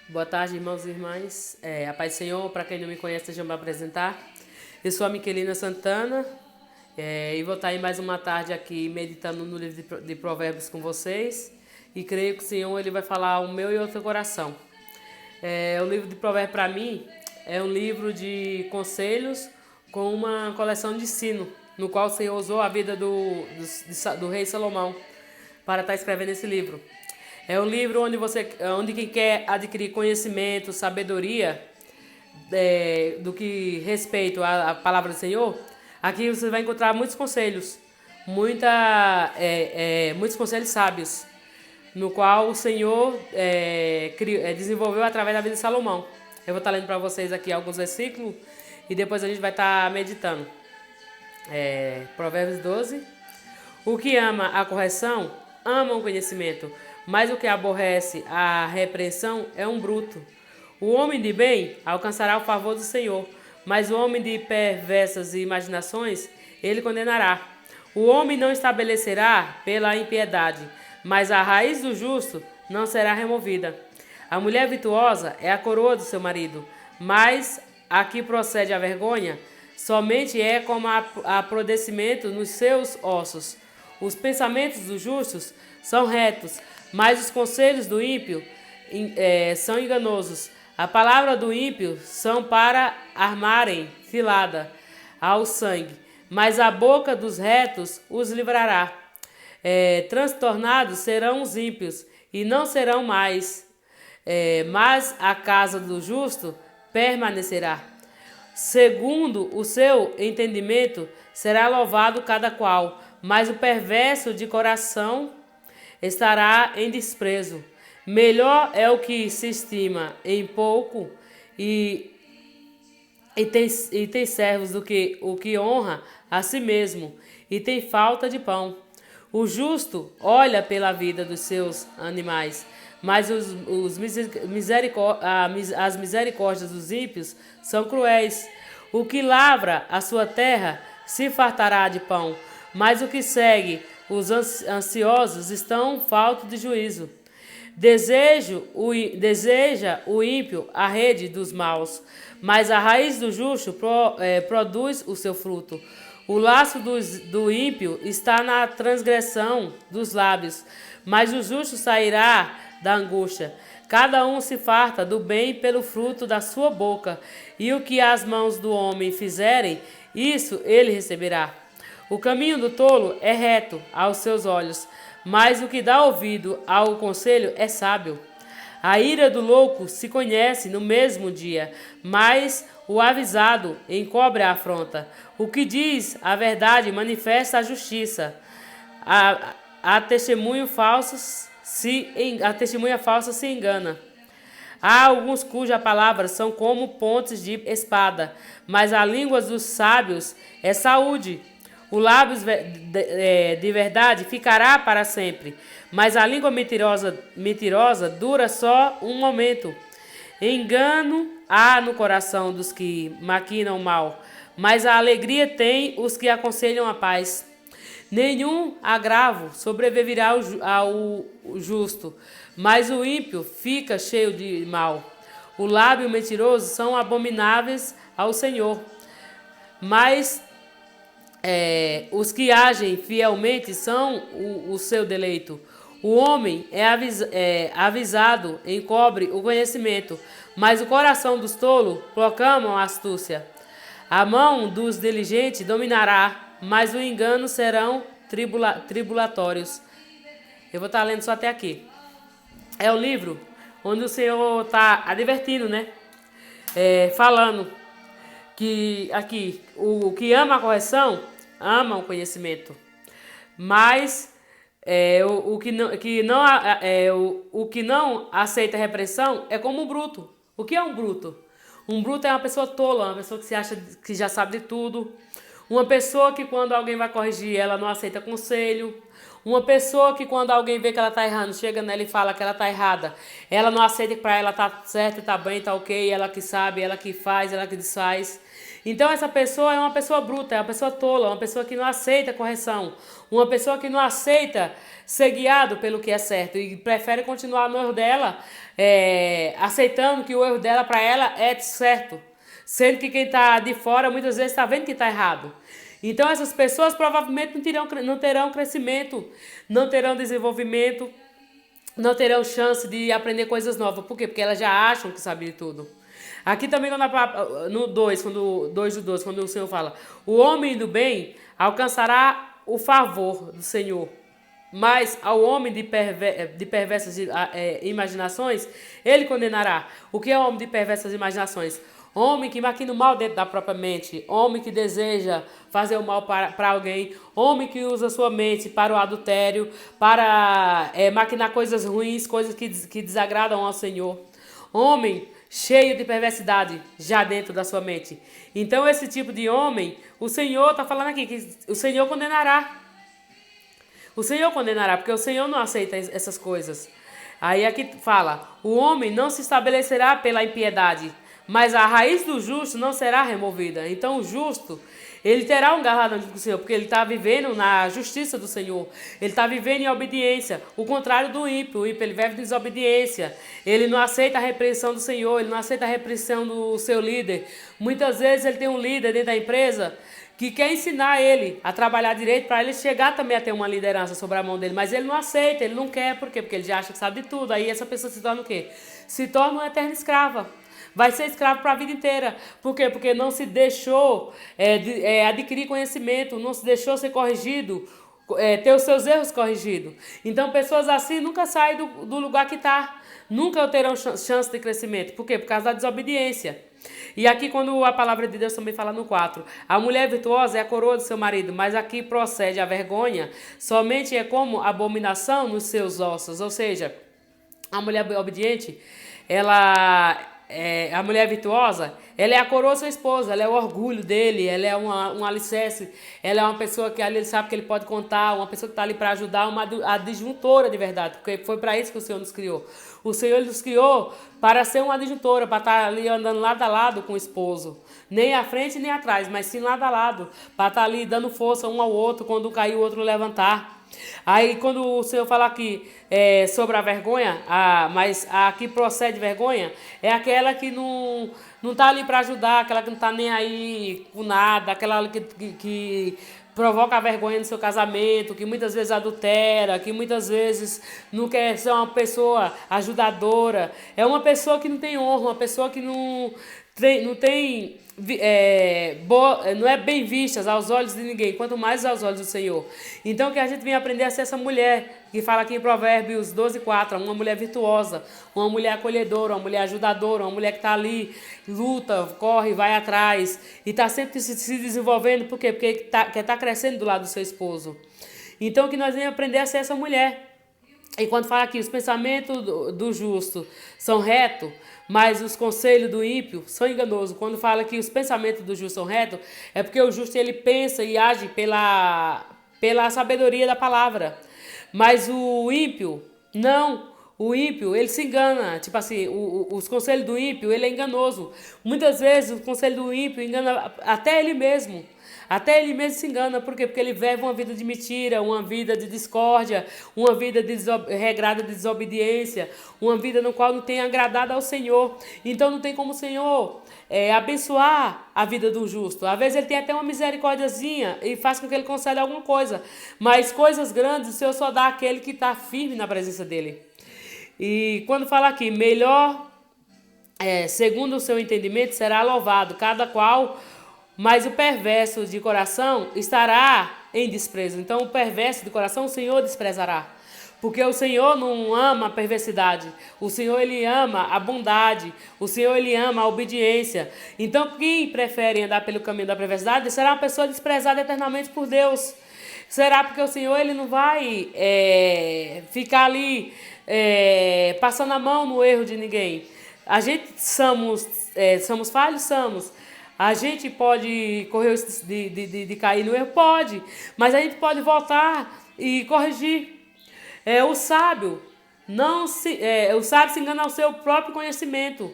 Boa tarde, irmãos e irmãs. A paz do Senhor, para quem não me conhece, deixa eu me apresentar. Eu sou a Miquelina Santana e vou estar aí mais uma tarde aqui meditando no livro de Provérbios com vocês. E creio que o Senhor ele vai falar o meu e o teu coração. O livro de Provérbios, para mim, é um livro de conselhos com uma coleção de ensino, no qual o Senhor usou a vida do rei Salomão para estar escrevendo esse livro. É um livro onde quem quer adquirir conhecimento, sabedoria do que respeito à palavra do Senhor, aqui você vai encontrar muitos conselhos, muitos conselhos sábios, no qual o Senhor desenvolveu através da vida de Salomão. Eu vou estar lendo para vocês aqui alguns versículos e depois a gente vai estar meditando. Provérbios 12. O que ama a correção, ama o conhecimento, mas o que aborrece a repreensão é um bruto. O homem de bem alcançará o favor do Senhor, mas o homem de perversas imaginações, ele condenará. O homem não estabelecerá pela impiedade, mas a raiz do justo não será removida. A mulher virtuosa é a coroa do seu marido, mas a que procede a vergonha somente é como aprodecimento nos seus ossos. Os pensamentos dos justos são retos, mas os conselhos do ímpio são enganosos. A palavra do ímpio são para armarem cilada ao sangue, mas a boca dos retos os livrará. Transtornados serão os ímpios e não serão mais, mas a casa do justo permanecerá. Segundo o seu entendimento será louvado cada qual, mas o perverso de coração estará em desprezo. Melhor é o que se estima em pouco e tem servos do que o que honra a si mesmo e tem falta de pão. O justo olha pela vida dos seus animais, mas as misericórdias dos ímpios são cruéis. O que lavra a sua terra se fartará de pão, mas o que segue os ansiosos estão faltos de juízo. Deseja o ímpio a rede dos maus, mas a raiz do justo produz o seu fruto. O laço do ímpio está na transgressão dos lábios, mas o justo sairá da angústia. Cada um se farta do bem pelo fruto da sua boca, e o que as mãos do homem fizerem, isso ele receberá. O caminho do tolo é reto aos seus olhos, mas o que dá ouvido ao conselho é sábio. A ira do louco se conhece no mesmo dia, mas o avisado encobre a afronta. O que diz a verdade manifesta a justiça. A testemunha falsa se engana. Há alguns cujas palavras são como pontes de espada, mas a língua dos sábios é saúde. O lábio de verdade ficará para sempre, mas a língua mentirosa dura só um momento. Engano há no coração dos que maquinam mal, mas a alegria tem os que aconselham a paz. Nenhum agravo sobreviverá ao justo, mas o ímpio fica cheio de mal. O lábio mentiroso são abomináveis ao Senhor, mas os que agem fielmente são o seu deleito. O homem avisado encobre o conhecimento, mas o coração dos tolos proclama a astúcia. A mão dos diligentes dominará, mas o engano serão tribulatórios. Eu vou estar lendo só até aqui. É o livro onde o Senhor está advertindo, né? Falando que aqui o que ama a correção ama o conhecimento, mas o que não aceita a repressão é como um bruto. O que é um bruto? Um bruto é uma pessoa tola, uma pessoa que se acha que já sabe de tudo, uma pessoa que quando alguém vai corrigir ela não aceita conselho, uma pessoa que quando alguém vê que ela está errando, chega nela e fala que ela está errada, ela não aceita que para ela tá certo, tá bem, tá ok, ela que sabe, ela que faz, ela que desfaz. Então essa pessoa é uma pessoa bruta, é uma pessoa tola, uma pessoa que não aceita correção, uma pessoa que não aceita ser guiado pelo que é certo e prefere continuar no erro dela, aceitando que o erro dela para ela é certo, sendo que quem está de fora muitas vezes está vendo que está errado. Então essas pessoas provavelmente não terão crescimento, não terão desenvolvimento, não terão chance de aprender coisas novas. Por quê? Porque elas já acham que sabem de tudo. Aqui também no 2, quando 2 do 12, quando o Senhor fala, o homem do bem alcançará o favor do Senhor, mas ao homem de perversas imaginações, ele condenará. O que é o homem de perversas imaginações? Homem que maquina o mal dentro da própria mente, homem que deseja fazer o mal para alguém, homem que usa sua mente para o adultério, para maquinar coisas ruins, coisas que desagradam ao Senhor. Homem cheio de perversidade já dentro da sua mente. Então esse tipo de homem, o Senhor está falando aqui que o Senhor condenará. O Senhor condenará, porque o Senhor não aceita essas coisas. Aí aqui fala, o homem não se estabelecerá pela impiedade, mas a raiz do justo não será removida. Então o justo, ele terá um galardão do Senhor, porque ele está vivendo na justiça do Senhor. Ele está vivendo em obediência. O contrário do ímpio. O ímpio, ele vive em desobediência. Ele não aceita a repreensão do Senhor, ele não aceita a repreensão do seu líder. Muitas vezes ele tem um líder dentro da empresa que quer ensinar ele a trabalhar direito para ele chegar também a ter uma liderança sobre a mão dele, mas ele não aceita, ele não quer, por quê? Porque ele já acha que sabe de tudo. Aí essa pessoa se torna o quê? Se torna uma eterna escrava. Vai ser escravo para a vida inteira. Por quê? Porque não se deixou adquirir conhecimento, não se deixou ser corrigido, ter os seus erros corrigidos. Então, pessoas assim nunca saem do lugar que está. Nunca terão chance de crescimento. Por quê? Por causa da desobediência. E aqui, quando a palavra de Deus também fala no 4, a mulher virtuosa é a coroa do seu marido, mas aqui procede a vergonha, somente é como abominação nos seus ossos. Ou seja, a mulher obediente, a mulher virtuosa, ela é a coroa do seu esposo, ela é o orgulho dele, ela é um alicerce, ela é uma pessoa que ali ele sabe que ele pode contar, uma pessoa que está ali para ajudar, uma adjuntora de verdade, porque foi para isso que o Senhor nos criou. O Senhor nos criou para ser uma adjuntora, para estar ali andando lado a lado com o esposo. Nem à frente nem atrás, mas sim lado a lado, para estar ali dando força um ao outro, quando um cair o outro levantar. Aí quando o Senhor fala aqui sobre a vergonha, mas a que procede vergonha, é aquela que não está ali para ajudar, aquela que não está nem aí com nada, aquela que provoca a vergonha no seu casamento, que muitas vezes adultera, que muitas vezes não quer ser uma pessoa ajudadora. É uma pessoa que não tem honra, uma pessoa que não é bem vistas aos olhos de ninguém, quanto mais aos olhos do Senhor. Então que a gente venha aprender a ser essa mulher, que fala aqui em Provérbios 12:4, uma mulher virtuosa, uma mulher acolhedora, uma mulher ajudadora, uma mulher que está ali, luta, corre, vai atrás, e está sempre se desenvolvendo, por quê? Porque quer estar crescendo do lado do seu esposo. Então que nós venhamos aprender a ser essa mulher. E quando fala aqui, os pensamentos do justo são retos, mas os conselhos do ímpio são enganosos. Quando fala que os pensamentos do justo são retos, é porque o justo ele pensa e age pela sabedoria da palavra. Mas o ímpio, não. O ímpio, ele se engana. Tipo assim, os conselhos do ímpio, ele é enganoso. Muitas vezes o conselho do ímpio engana até ele mesmo. Até ele mesmo se engana. Por quê? Porque ele vive uma vida de mentira, uma vida de discórdia, uma vida regrada de desobediência, uma vida no qual não tem agradado ao Senhor. Então não tem como o Senhor abençoar a vida do justo. Às vezes ele tem até uma misericórdiazinha e faz com que ele conceda alguma coisa. Mas coisas grandes o Senhor só dá àquele que está firme na presença dele. E quando fala aqui, melhor, segundo o seu entendimento, será louvado, cada qual, mas o perverso de coração estará em desprezo. Então, o perverso de coração, o Senhor desprezará. Porque o Senhor não ama a perversidade. O Senhor, ele ama a bondade. O Senhor, ele ama a obediência. Então, quem prefere andar pelo caminho da perversidade será uma pessoa desprezada eternamente por Deus. Será porque o Senhor, ele não vai ficar ali passando a mão no erro de ninguém. A gente somos falhos, somos. A gente pode correr o risco de cair no erro? Pode. Mas a gente pode voltar e corrigir. O sábio se engana ao seu próprio conhecimento.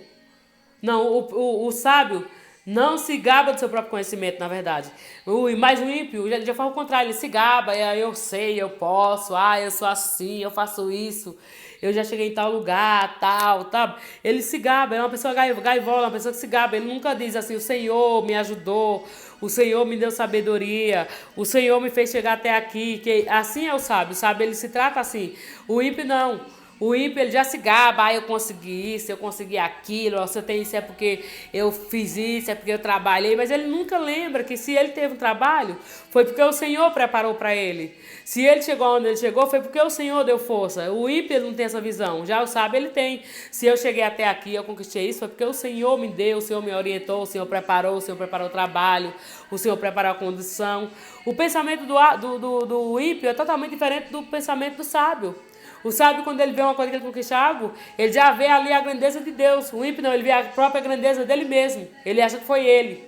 Não, o sábio Não se gaba do seu próprio conhecimento, na verdade. Mas o ímpio já faz o contrário, ele se gaba, eu sei, eu posso, eu sou assim, eu faço isso, eu já cheguei em tal lugar, tal, tá? Ele se gaba, é uma pessoa gaivola, uma pessoa que se gaba. Ele nunca diz assim, o Senhor me ajudou, o Senhor me deu sabedoria, o Senhor me fez chegar até aqui. Que assim é o sábio, ele se trata assim. O ímpio não. O ímpio, ele já se gaba, eu consegui isso, eu consegui aquilo, se eu tenho isso é porque eu fiz isso, é porque eu trabalhei, mas ele nunca lembra que se ele teve um trabalho, foi porque o Senhor preparou para ele. Se ele chegou onde ele chegou, foi porque o Senhor deu força. O ímpio, ele não tem essa visão, já o sábio, ele tem. Se eu cheguei até aqui, eu conquistei isso, foi porque o Senhor me deu, o Senhor me orientou, o Senhor preparou o trabalho, o Senhor preparou a condição. O pensamento do ímpio é totalmente diferente do pensamento do sábio. O sábio, quando ele vê uma coisa que ele conquista algo, ele já vê ali a grandeza de Deus. O ímpio não, ele vê a própria grandeza dele mesmo. Ele acha que foi ele.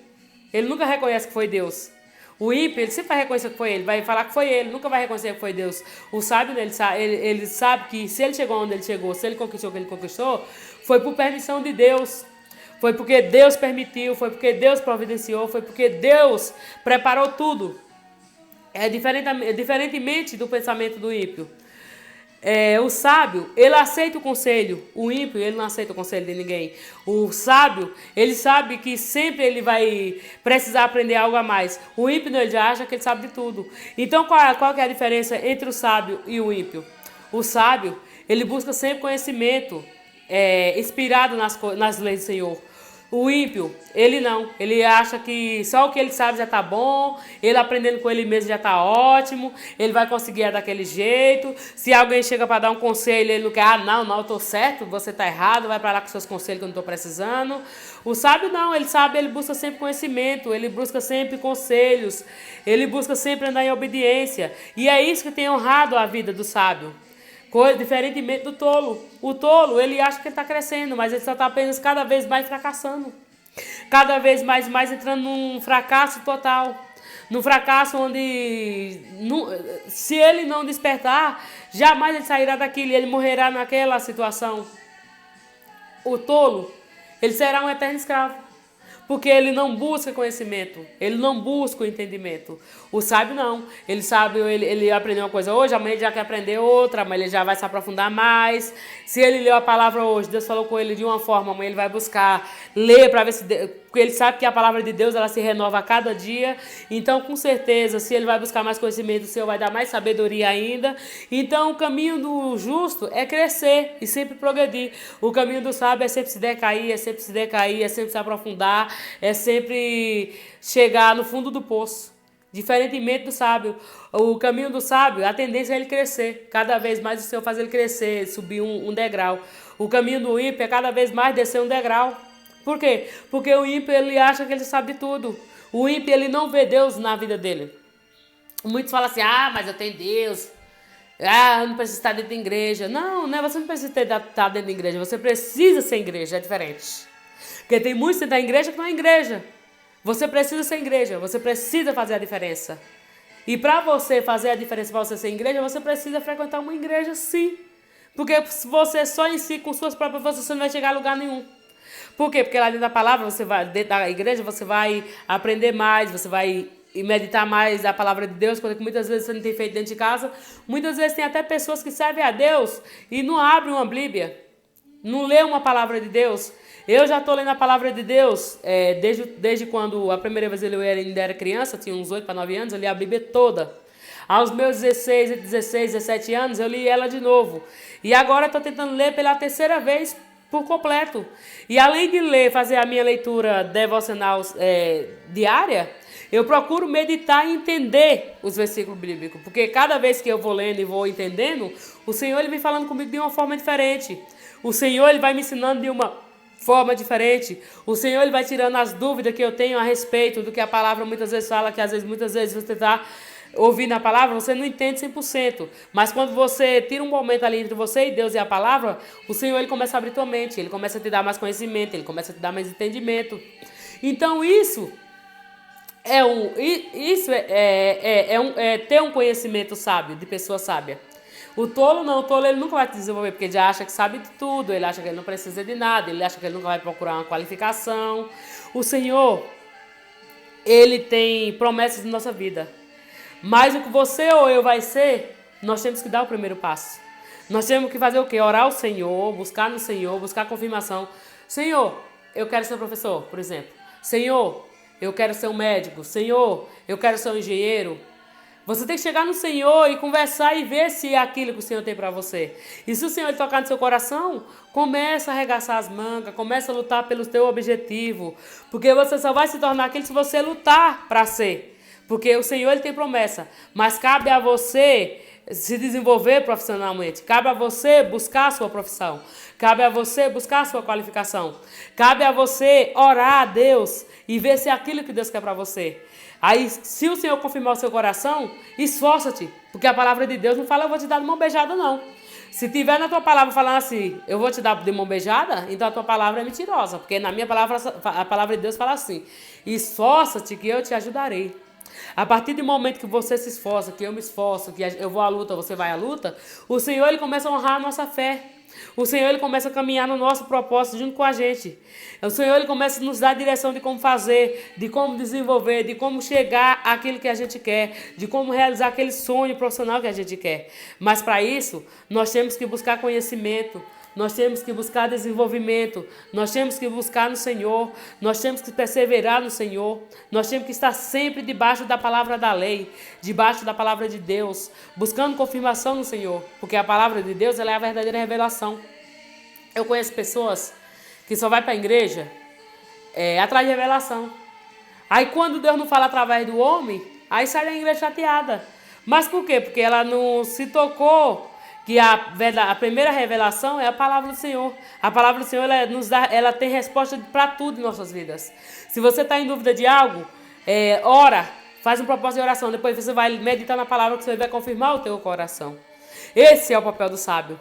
Ele nunca reconhece que foi Deus. O ímpio, ele sempre vai reconhecer que foi ele, vai falar que foi ele, nunca vai reconhecer que foi Deus. O sábio, ele sabe que se ele chegou onde ele chegou, se ele conquistou o que ele conquistou, foi por permissão de Deus. Foi porque Deus permitiu, foi porque Deus providenciou, foi porque Deus preparou tudo. Diferentemente do pensamento do ímpio. O sábio, ele aceita o conselho. O ímpio, ele não aceita o conselho de ninguém. O sábio, ele sabe que sempre ele vai precisar aprender algo a mais. O ímpio, não, ele já acha que ele sabe de tudo. Então, qual que é a diferença entre o sábio e o ímpio? O sábio, ele busca sempre conhecimento, inspirado nas leis do Senhor. O ímpio, ele não. Ele acha que só o que ele sabe já tá bom, ele aprendendo com ele mesmo já tá ótimo, ele vai conseguir daquele jeito. Se alguém chega para dar um conselho, ele não quer, não, eu tô certo, você tá errado, vai para lá com seus conselhos que eu não tô precisando. O sábio não, ele busca sempre conhecimento, ele busca sempre conselhos, ele busca sempre andar em obediência. E é isso que tem honrado a vida do sábio. Diferentemente do tolo. O tolo, ele acha que ele está crescendo, mas ele só está apenas cada vez mais fracassando. Cada vez mais entrando num fracasso total. Num fracasso onde, se ele não despertar, jamais ele sairá daquilo e ele morrerá naquela situação. O tolo, ele será um eterno escravo. Porque ele não busca conhecimento, ele não busca o entendimento. O sábio não, ele aprendeu uma coisa hoje, amanhã ele já quer aprender outra, amanhã ele já vai se aprofundar mais. Se ele leu a palavra hoje, Deus falou com ele de uma forma, amanhã ele vai buscar ler para ver se... Porque ele sabe que a palavra de Deus, ela se renova a cada dia. Então, com certeza, se ele vai buscar mais conhecimento, o Senhor vai dar mais sabedoria ainda. Então, o caminho do justo é crescer e sempre progredir. O caminho do sábio é sempre se decair, é sempre se aprofundar, é sempre chegar no fundo do poço. Diferentemente do sábio. O caminho do sábio, a tendência é ele crescer. Cada vez mais o Senhor faz ele crescer, subir um degrau. O caminho do ímpio é cada vez mais descer um degrau. Por quê? Porque o ímpio, ele acha que ele sabe tudo. O ímpio, ele não vê Deus na vida dele. Muitos falam assim, mas eu tenho Deus. Eu não preciso estar dentro da igreja. Não, né? Você não precisa estar dentro da igreja. Você precisa ser igreja, é diferente. Porque tem muitos que estão em igreja que não é igreja. Você precisa ser igreja, você precisa fazer a diferença. E para você fazer a diferença, para você ser igreja, você precisa frequentar uma igreja, sim. Porque se você só em si, com suas próprias forças, você não vai chegar a lugar nenhum. Por quê? Porque lá dentro da palavra, dentro da igreja, você vai aprender mais, você vai meditar mais a palavra de Deus, coisa que muitas vezes você não tem feito dentro de casa. Muitas vezes tem até pessoas que servem a Deus e não abrem uma Bíblia, não lê uma palavra de Deus. Eu já estou lendo a palavra de Deus desde quando a primeira vez eu ainda era criança, tinha uns 8 para 9 anos, eu li a Bíblia toda. Aos meus 16, 17 anos, eu li ela de novo. E agora estou tentando ler pela terceira vez por completo. E além de ler, fazer a minha leitura devocional diária, eu procuro meditar e entender os versículos bíblicos. Porque cada vez que eu vou lendo e vou entendendo, o Senhor ele vem falando comigo de uma forma diferente. O Senhor ele vai me ensinando de uma forma diferente. O Senhor ele vai tirando as dúvidas que eu tenho a respeito do que a palavra muitas vezes fala, que muitas vezes você está ouvindo a palavra, você não entende 100%. Mas quando você tira um momento ali entre você e Deus e a palavra, o Senhor ele começa a abrir tua mente, ele começa a te dar mais conhecimento, ele começa a te dar mais entendimento. Então isso é ter um conhecimento sábio, de pessoa sábia. O tolo não, o tolo ele nunca vai te desenvolver, porque ele já acha que sabe de tudo, ele acha que ele não precisa de nada, ele acha que ele nunca vai procurar uma qualificação. O Senhor, ele tem promessas na nossa vida. Mas o que você ou eu vai ser, nós temos que dar o primeiro passo. Nós temos que fazer o quê? Orar ao Senhor, buscar no Senhor, buscar confirmação. Senhor, eu quero ser professor, por exemplo. Senhor, eu quero ser um médico. Senhor, eu quero ser um engenheiro. Você tem que chegar no Senhor e conversar e ver se é aquilo que o Senhor tem para você. E se o Senhor tocar no seu coração, começa a arregaçar as mangas, começa a lutar pelo teu objetivo. Porque você só vai se tornar aquilo se você lutar para ser. Porque o Senhor ele tem promessa. Mas cabe a você se desenvolver profissionalmente. Cabe a você buscar a sua profissão. Cabe a você buscar a sua qualificação. Cabe a você orar a Deus e ver se é aquilo que Deus quer para você. Aí, se o Senhor confirmar o seu coração, esforça-te. Porque a palavra de Deus não fala, eu vou te dar de mão beijada, não. Se tiver na tua palavra falando assim, eu vou te dar de mão beijada, então a tua palavra é mentirosa. Porque na minha palavra, a palavra de Deus fala assim, esforça-te que eu te ajudarei. A partir do momento que você se esforça, que eu me esforço, que eu vou à luta, você vai à luta, o Senhor ele começa a honrar a nossa fé. O Senhor ele começa a caminhar no nosso propósito junto com a gente. O Senhor ele começa a nos dar a direção de como fazer, de como desenvolver, de como chegar àquilo que a gente quer, de como realizar aquele sonho profissional que a gente quer. Mas para isso, nós temos que buscar conhecimento. Nós temos que buscar desenvolvimento, nós temos que buscar no Senhor, nós temos que perseverar no Senhor, nós temos que estar sempre debaixo da palavra da lei, debaixo da palavra de Deus, buscando confirmação no Senhor, porque a palavra de Deus ela é a verdadeira revelação. Eu conheço pessoas que só vai para a igreja atrás de revelação. Aí quando Deus não fala através do homem, aí sai da igreja chateada. Mas por quê? Porque ela não se tocou que a primeira revelação é a palavra do Senhor. A palavra do Senhor ela tem resposta para tudo em nossas vidas. Se você está em dúvida de algo, ora, faz um propósito de oração. Depois você vai meditar na palavra que você vai confirmar o teu coração. Esse é o papel do sábio.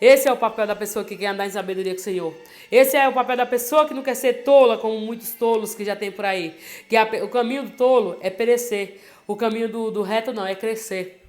Esse é o papel da pessoa que quer andar em sabedoria com o Senhor. Esse é o papel da pessoa que não quer ser tola, como muitos tolos que já tem por aí. O caminho do tolo é perecer. O caminho do reto não, é crescer.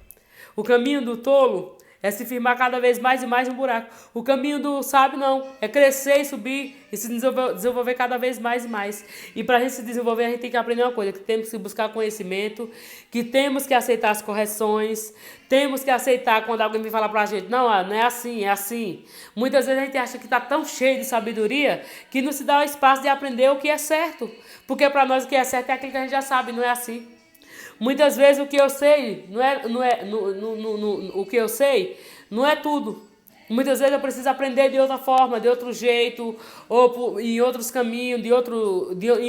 O caminho do tolo é se firmar cada vez mais e mais no buraco. O caminho do sábio não. É crescer e subir e se desenvolver cada vez mais e mais. E para a gente se desenvolver, a gente tem que aprender uma coisa. Que temos que buscar conhecimento. Que temos que aceitar as correções. Temos que aceitar quando alguém vem falar para a gente. Não, não é assim, é assim. Muitas vezes a gente acha que está tão cheio de sabedoria que não se dá o espaço de aprender o que é certo. Porque para nós o que é certo é aquilo que a gente já sabe, não é assim. Muitas vezes o que eu sei o que eu sei não é tudo. Muitas vezes eu preciso aprender de outra forma, de outro jeito, ou em outros caminhos, em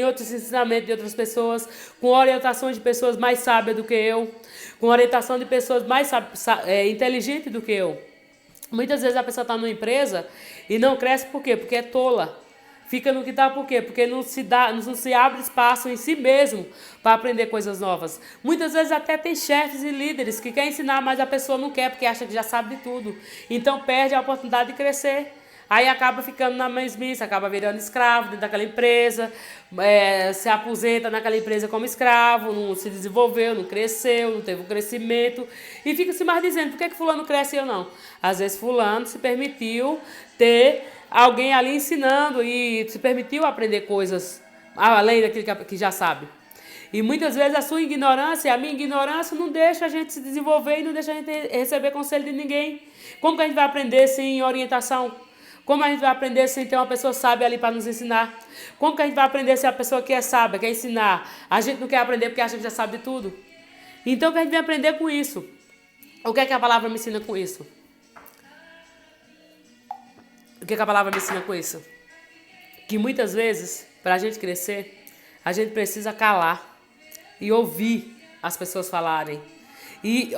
outros ensinamentos de outras pessoas, com orientações de pessoas mais sábias do que eu, com orientação de pessoas mais inteligentes do que eu. Muitas vezes a pessoa está numa empresa e não cresce por quê? Porque é tola. Fica no que está por quê? Porque não se abre espaço em si mesmo para aprender coisas novas. Muitas vezes até tem chefes e líderes que querem ensinar, mas a pessoa não quer porque acha que já sabe de tudo. Então perde a oportunidade de crescer. Aí acaba ficando na mesmice, acaba virando escravo dentro daquela empresa, se aposenta naquela empresa como escravo, não se desenvolveu, não cresceu, não teve um crescimento. E fica se mais dizendo, por que fulano cresce e eu não? Às vezes fulano se permitiu ter alguém ali ensinando e se permitiu aprender coisas além daquilo que já sabe. E muitas vezes a sua ignorância, a minha ignorância não deixa a gente se desenvolver e não deixa a gente receber conselho de ninguém. Como que a gente vai aprender sem orientação? Como a gente vai aprender sem ter uma pessoa sábia ali para nos ensinar? Como que a gente vai aprender se a pessoa que é sábia quer ensinar? A gente não quer aprender porque acha que já sabe de tudo. Então o que a gente vai aprender com isso? O que é que a palavra me ensina com isso? O que a palavra me ensina com isso? Que muitas vezes, para a gente crescer, a gente precisa calar e ouvir as pessoas falarem. E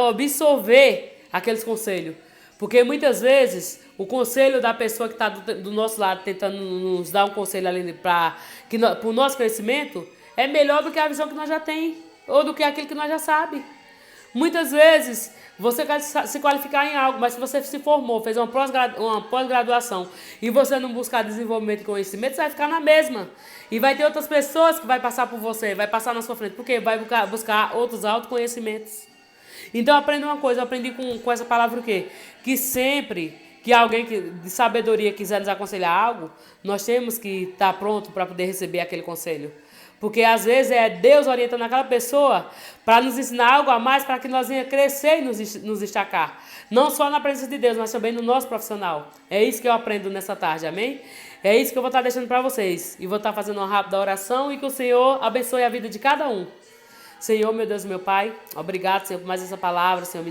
absorver aqueles conselhos. Porque muitas vezes o conselho da pessoa que está do nosso lado tentando nos dar um conselho ali para o nosso crescimento é melhor do que a visão que nós já temos ou do que aquilo que nós já sabemos. Muitas vezes você quer se qualificar em algo, mas se você se formou, fez uma pós-graduação e você não buscar desenvolvimento e conhecimento, você vai ficar na mesma. E vai ter outras pessoas que vai passar por você, vai passar na sua frente, porque vai buscar outros autoconhecimentos. Então aprenda uma coisa, eu aprendi com essa palavra o quê? Que sempre que alguém de sabedoria quiser nos aconselhar algo, nós temos que estar pronto para poder receber aquele conselho. Porque às vezes é Deus orientando aquela pessoa para nos ensinar algo a mais, para que nós venha crescer e nos destacar. Não só na presença de Deus, mas também no nosso profissional. É isso que eu aprendo nessa tarde, amém? É isso que eu vou estar deixando para vocês. E vou estar fazendo uma rápida oração e que o Senhor abençoe a vida de cada um. Senhor, meu Deus, meu Pai, obrigado, Senhor, por mais essa palavra, Senhor,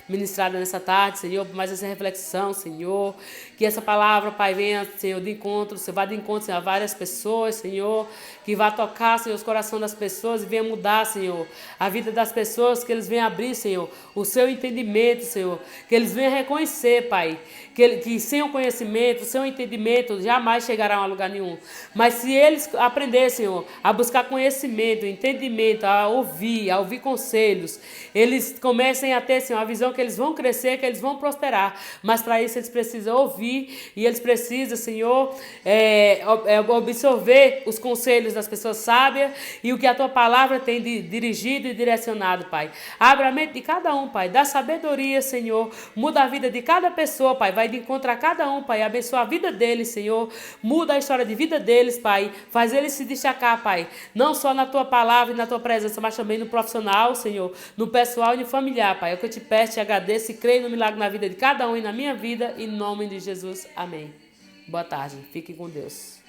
ministrada nessa tarde, Senhor, por mais essa reflexão, Senhor, que essa palavra, Pai, venha, Senhor, de encontro, Senhor, vá de encontro, Senhor, a várias pessoas, Senhor, que vá tocar, Senhor, os corações das pessoas e venha mudar, Senhor, a vida das pessoas, que eles venham abrir, Senhor, o seu entendimento, Senhor, que eles venham reconhecer, Pai, que sem o conhecimento, sem o entendimento, jamais chegarão a lugar nenhum. Mas se eles aprenderem, Senhor, a buscar conhecimento, entendimento, a ouvir conselhos, eles comecem a ter, Senhor, a visão que eles vão crescer, que eles vão prosperar. Mas para isso eles precisam ouvir e eles precisam, Senhor, absorver os conselhos das pessoas sábias e o que a Tua palavra tem dirigido e direcionado, Pai. Abra a mente de cada um, Pai, dá sabedoria, Senhor, muda a vida de cada pessoa, Pai, vai de encontro a cada um, Pai, abençoa a vida deles, Senhor, muda a história de vida deles, Pai, faz eles se destacar, Pai, não só na Tua palavra e na Tua presença, mas também no profissional, Senhor, no pessoal e no familiar, Pai. É o que eu te peço, te agradeço e creio no milagre na vida de cada um e na minha vida, em nome de Jesus. Amém. Boa tarde. Fiquem com Deus.